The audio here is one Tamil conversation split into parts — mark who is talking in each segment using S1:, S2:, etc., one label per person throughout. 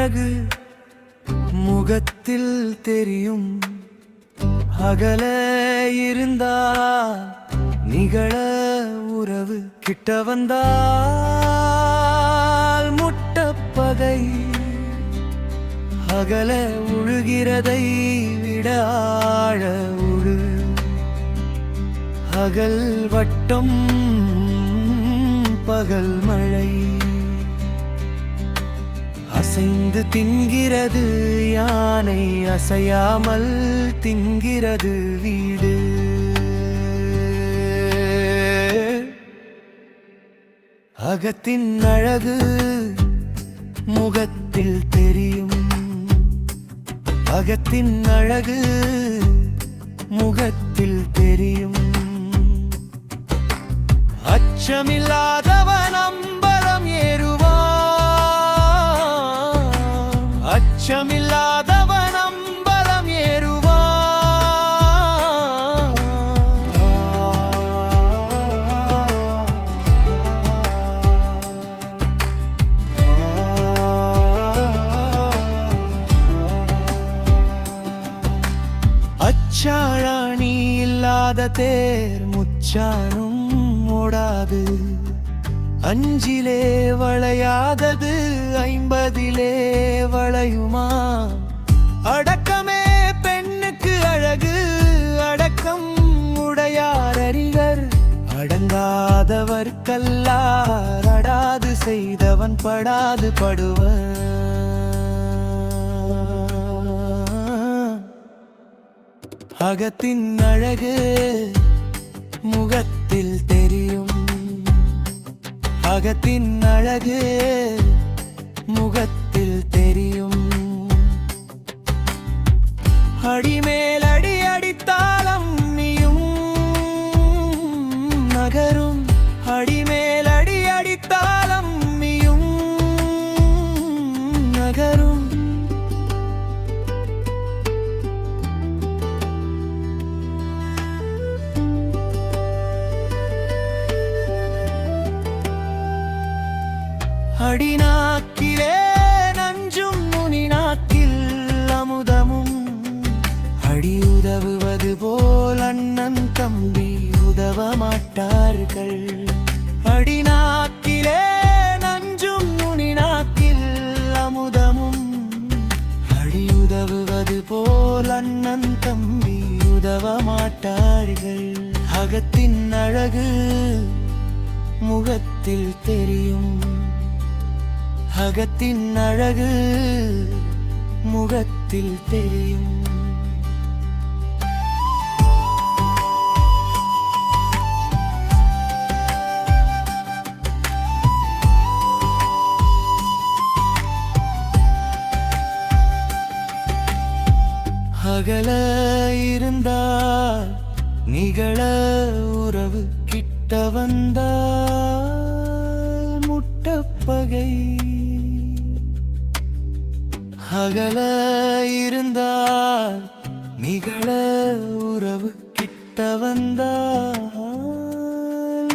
S1: அழகு முகத்தில் தெரியும். அகல இருந்தால் நிகழ உறவு, கிட்ட வந்தால் முட்டப்பகை. அகல உழுகிறதை விட ஆழ உழு. அகல் வட்டம் பகல் மழை. அசைந்து தின்கிறது யானை, அசையாமல் தின்கிறது வீடு. அகத்தின் அழகு முகத்தில் தெரியும். அகத்தின் அழகு முகத்தில் தெரியும். அச்சமில்லாதவன் அம்பலம் ஏறுவான். அச்சமில்லாதவன் அம்பலம் ஏறுவான். அச்சாழாணி இல்லாத தேர் முச்சானும் ஓடாது. அஞ்சிலே வளையாதது 50லே வளையுமா? அடக்கமே பெண்ணுக்கு அழகு, அடக்கம் உடையார் அறிகர். அடங்காதவர் கல்லார், அடாது செய்தவன் படாது படுவன். அகத்தின் அழகு முகத்தில் தெரியும். அகத்தின் அழகு முகத்தில் தெரியும். அடிமேல் அடி அடித்தாலம் நீயும் நகரும். அடிமேல் அடி அடித்தாலம் நீயும் நகரும். அடிநாக்கிலே நஞ்சும் முனிநாக்கில் அமுதமும். அடி உதவுவது போல் அண்ணன் தம்பி உதவ மாட்டார்கள். அடிநாக்கிலே நஞ்சும் முனிநாக்கில் அமுதமும். அடி உதவுவது போல் அண்ணன் தம்பி உதவ மாட்டார்கள். அகத்தின் அழகு முகத்தில் தெரியும். அகத்தின் அழகு முகத்தில் தெரியும். அகல இருந்தால் நிகழ உறவு, கிட்ட வந்தால் முட்டப்பகை. அகல இருந்தால் நிகழ உறவு, கிட்ட வந்தால்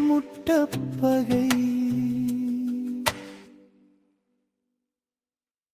S1: முட்டப்பகை.